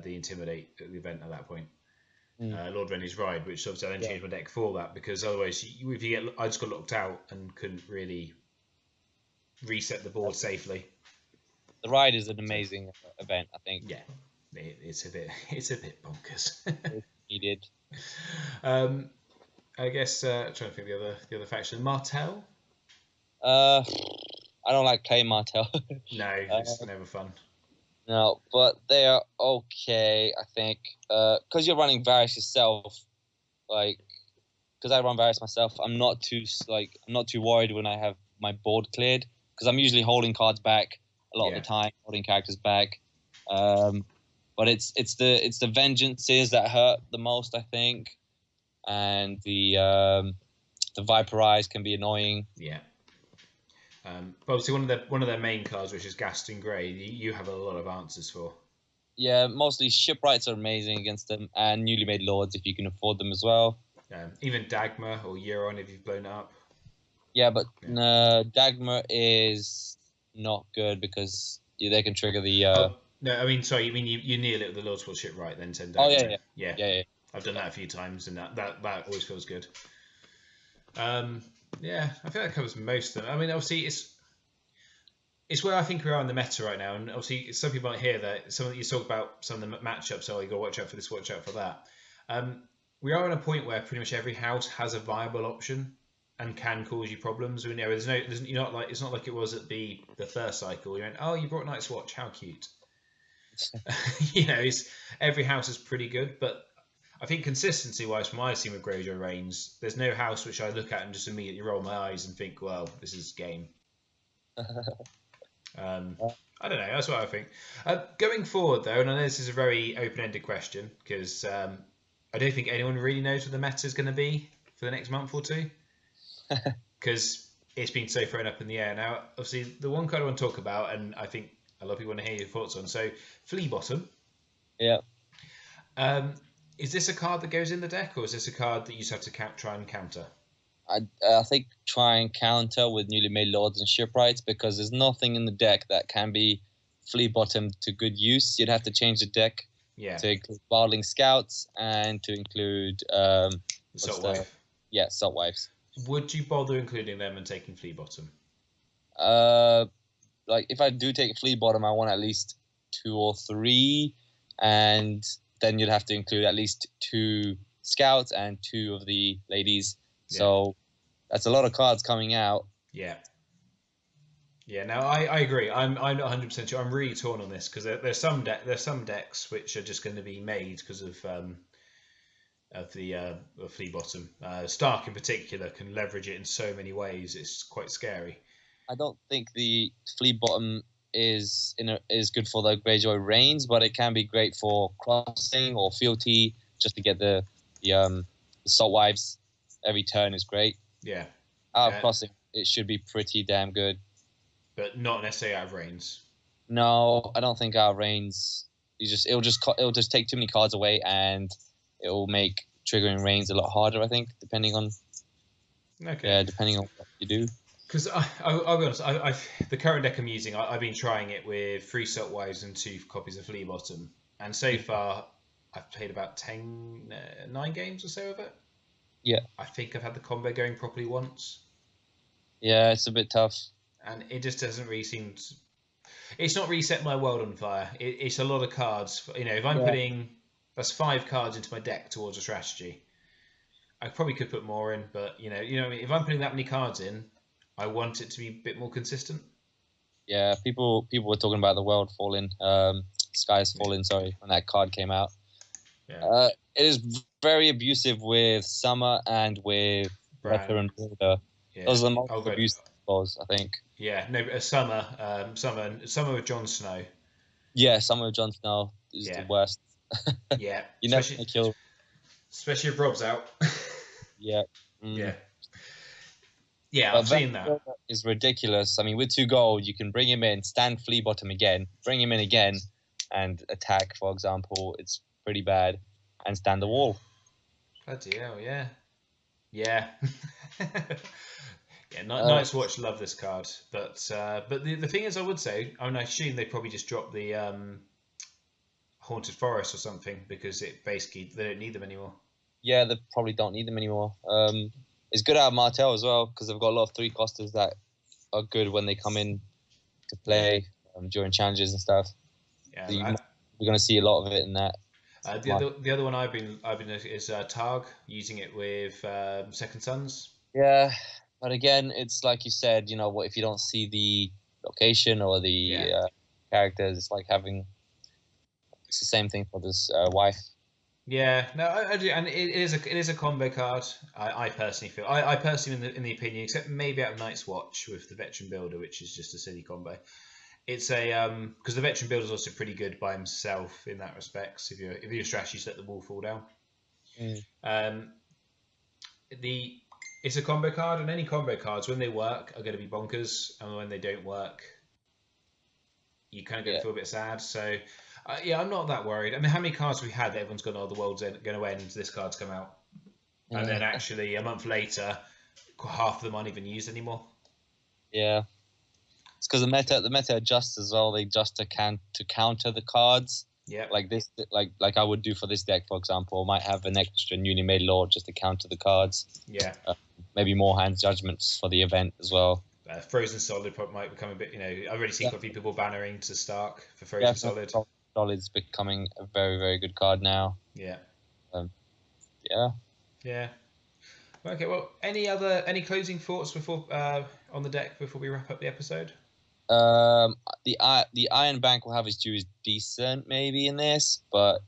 Intimidate at the event at that point. Lord Rennie's Ride, which obviously I then changed my deck for that, because otherwise, if you get, I just got locked out and couldn't really reset the board safely. The Ride is an amazing event, I think. Yeah, it's a bit bonkers. It's needed. I guess trying to think the other faction, Martell. I don't like playing Martell. No, it's never fun. No, but they are okay, I think. Because you're running Varys yourself, like, because I run Varys myself, I'm not too worried when I have my board cleared, because I'm usually holding cards back a lot of the time, holding characters back. But it's the vengeances that hurt the most, I think, and the Viperize can be annoying. Yeah. But obviously one of their main cards, which is Gaston Grey, you have a lot of answers for. Yeah, mostly Shipwrights are amazing against them, and newly made lords if you can afford them as well. Even Dagmar or Euron if you've blown it up. Yeah, but Dagmar is not good because they can trigger the. No, I mean, sorry, you mean you kneel it with the Lord's Will Shipwright, then send Dagmar. Oh yeah. I've done that a few times, and that always feels good. Yeah, I think that covers most of them. I mean, obviously, it's where I think we are in the meta right now, and obviously, some people might hear that some of you talk about some of the matchups. Oh, you got to watch out for this, watch out for that. We are at a point where pretty much every house has a viable option and can cause you problems. You know, it's not like it was at the first cycle. You went, oh, you brought Night's Watch, how cute. You know, every house is pretty good, but I think consistency-wise, from what I've seen with Greyjoy Rains, there's no house which I look at and just immediately roll my eyes and think, well, this is game. I don't know, that's what I think. Going forward, though, and I know this is a very open-ended question, because I don't think anyone really knows what the meta is going to be for the next month or two, because it's been so thrown up in the air. Now, obviously, the one card I want to talk about, and I think a lot of people want to hear your thoughts on, so Flea Bottom. Yeah. Is this a card that goes in the deck, or is this a card that you just have to try and counter? I think try and counter with newly made lords and shipwrights, because there's nothing in the deck that can be Flea Bottom to good use. You'd have to change the deck to include Wildling Scouts and to include Saltwife. Yeah, Saltwives. Would you bother including them and taking Flea Bottom? Like if I do take Flea Bottom, I want at least 2 or 3, and then you'd have to include at least 2 scouts and 2 of the ladies. Yeah. So that's a lot of cards coming out. Yeah. Yeah. Now I agree. I'm not 100% sure. I'm really torn on this, because there's some decks which are just going to be made because of the Flea Bottom. Stark in particular can leverage it in so many ways. It's quite scary. I don't think the Flea Bottom is good for the Greyjoy Rains, but it can be great for crossing or fealty, just to get the Saltwives. Every turn is great. Yeah. Out of crossing, it should be pretty damn good. But not necessarily out of Rains. No, I don't think out of Rains. It'll just take too many cards away, and it will make triggering Rains a lot harder, I think, depending on what you do. Because I'll be honest, the current deck I'm using, I've been trying it with 3 Saltwives and 2 copies of Flea Bottom, and so far I've played about 9 games or so of it. Yeah. I think I've had the combo going properly once. Yeah, it's a bit tough. And it just doesn't really seem to... It's not really set my world on fire. It's a lot of cards. You know, if I'm putting... That's 5 cards into my deck towards a strategy. I probably could put more in, but, you know what I mean? If I'm putting that many cards in, I want it to be a bit more consistent. Yeah, people were talking about the world falling, Sky's falling, sorry, when that card came out. Yeah. It is very abusive with Summer and with Breath and Border. Yeah. Those are the most abusive spells, I think. Yeah, no, Summer with Jon Snow. Yeah, Summer with Jon Snow is the worst. Yeah. You never can kill. Especially if Rob's out. Yeah. Yeah. Yeah, I've seen that. It's ridiculous. I mean, with 2 gold, you can bring him in, stand Flea Bottom again, bring him in again, and attack, for example. It's pretty bad. And stand the wall. Bloody hell, yeah. Yeah. Yeah, Night's Watch love this card. But the thing is, I would say, I assume they probably just dropped the Haunted Forest or something, because it basically they don't need them anymore. Yeah, they probably don't need them anymore. It's good to have Martel as well because they've got a lot of 3-costers that are good when they come in to play during challenges and stuff. Yeah, So we're going to see a lot of it in that. the other one I've been is Targ, using it with Second Sons. Yeah, but again, it's like you said, you know, what if you don't see the location or the characters? It's like having it's the same thing for this wife. Yeah, no, I do, and it is a combo card. I personally feel I personally in the opinion, except maybe out of Night's Watch with the Veteran Builder, which is just a silly combo. It's a because the Veteran Builder is also pretty good by himself in that respect. If your strategy is let the wall fall down, it's a combo card, and any combo cards when they work are going to be bonkers, and when they don't work, you kind of going to feel a bit sad. So. Yeah, I'm not that worried. I mean, how many cards we had that everyone's gone, oh, the world's going to end, this card's come out. And then actually, a month later, half of them aren't even used anymore. Yeah. It's because the meta adjusts as well. They adjust to counter the cards. Yeah. Like this, like I would do for this deck, for example. I might have an extra newly made lord just to counter the cards. Yeah. Maybe more hand judgments for the event as well. Frozen Solid might become a bit, I've already seen quite a few people bannering to Stark for Frozen Solid. Solid's becoming a very, very good card now. Yeah. Yeah. Okay. Well, any closing thoughts before on the deck before we wrap up the episode? The Iron Bank will have his dues decent maybe in this, but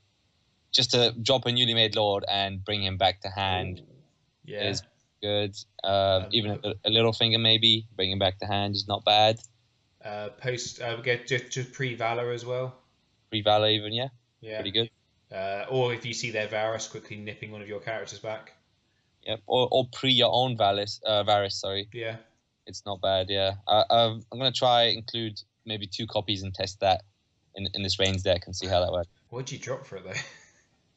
just to drop a newly made lord and bring him back to hand is good. Even a little finger maybe bring him back to hand is not bad. We get just pre-Valor as well. Pre-Valor even, pretty good. Or if you see their Varys, quickly nipping one of your characters back. Yep, or pre your own Varys, sorry. Yeah. It's not bad, yeah. I'm going to try include maybe 2 copies and test that in this Rains deck and see how that works. What'd you drop for it,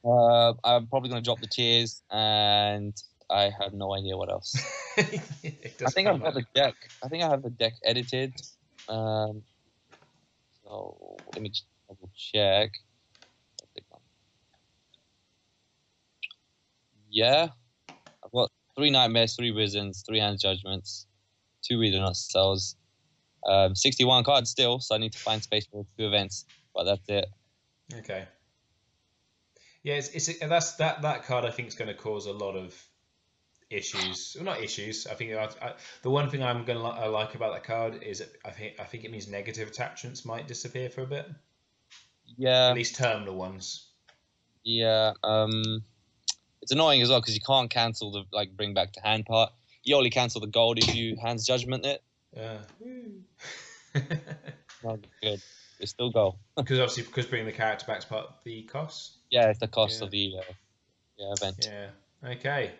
though? I'm probably going to drop the Tears, and I have no idea what else. I think I've got the deck. I think I have the deck edited. So let me just double check. Yeah, I've got 3 Nightmares, 3 Wisdons, 3 Hands Judgments, 2 We Do Not Cells, 61 cards still, so I need to find space for 2 events, but that's it. Okay. Yeah, that card I think is going to cause a lot of issues. Well, not issues. I think the one thing I'm going to like about that card is I think it means negative attachments might disappear for a bit. Yeah. At least terminal ones. Yeah. It's annoying as well because you can't cancel the bring back to hand part. You only cancel the gold if you Hands Judgment it. Not good. They still go. Because bringing the character back is part of the cost. Yeah, it's the cost of the event. Yeah. Okay.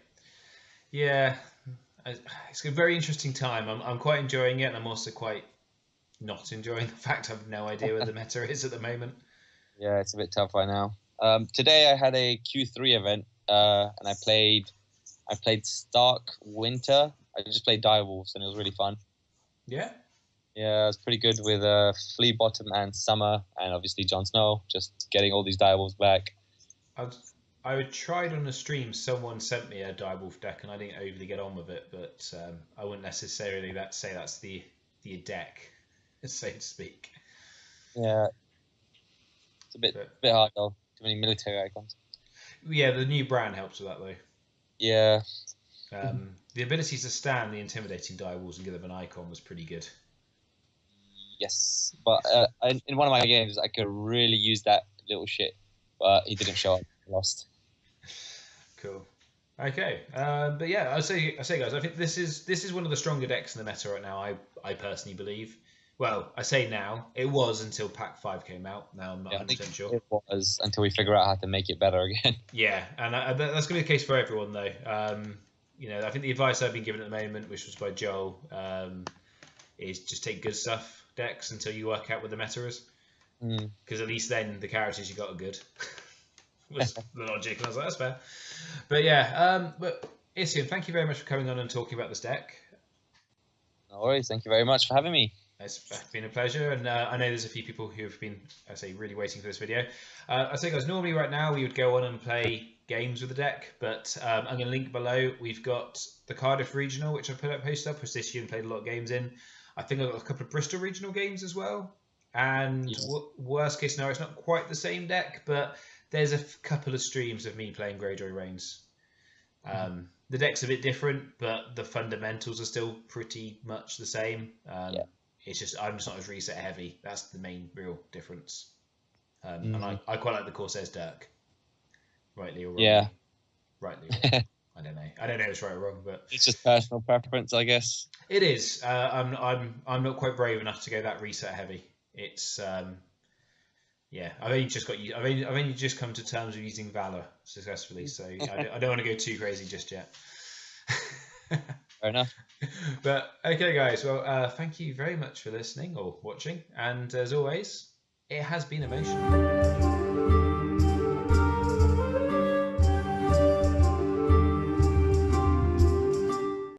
Yeah, it's a very interesting time. I'm quite enjoying it, and I'm also quite not enjoying the fact I have no idea where the meta is at the moment. Yeah, it's a bit tough right now. Today I had a Q3 event, and I played Stark Winter. I just played Direwolves, and it was really fun. Yeah? Yeah, it was pretty good with Flea Bottom and Summer, and obviously Jon Snow, just getting all these Direwolves back. I tried on a stream, someone sent me a Direwolf deck, and I didn't overly get on with it, but I wouldn't necessarily say that's the deck, so to speak. Yeah. It's a bit hard, though. Too many military icons. Yeah, the new brand helps with that, though. Yeah. The ability to stand the intimidating Direwolves and give them an icon was pretty good. Yes, but in one of my games, I could really use that little shit, but he didn't show up. I lost. Cool. Okay, but yeah, I say guys, I think this is one of the stronger decks in the meta right now. I personally believe. Well, I say now. It was until Pack 5 came out. Now I'm not 100% sure. It was until we figure out how to make it better again. Yeah, and that's going to be the case for everyone, though. I think the advice I've been given at the moment, which was by Joel, is just take good stuff decks until you work out what the meta is. Because at least then the characters you got are good. Was the logic, and I was like, that's fair. But yeah, but Isian, thank you very much for coming on and talking about this deck. No worries. Thank you very much for having me. It's been a pleasure, and I know there's a few people who have been, I say, really waiting for this video. I say, guys, normally right now we would go on and play games with the deck, but I'm going to link below. We've got the Cardiff Regional, which I posted up, which Isian played a lot of games in. I think I've got a couple of Bristol Regional games as well. And worst case scenario, it's not quite the same deck, but there's a couple of streams of me playing Greyjoy Rains. The deck's a bit different, but the fundamentals are still pretty much the same. It's just I'm just not as reset heavy. That's the main real difference. And I quite like the Corsair's Dirk. Rightly or wrongly. Yeah. Rightly. Or wrongly. I don't know. I don't know if it's right or wrong, but it's just personal preference, I guess. It is. I'm not quite brave enough to go that reset heavy. It's yeah. I've only just come to terms with using Valor successfully, so I don't want to go too crazy just yet. Fair enough. But okay, guys. Well, thank you very much for listening or watching, and as always, it has been emotional.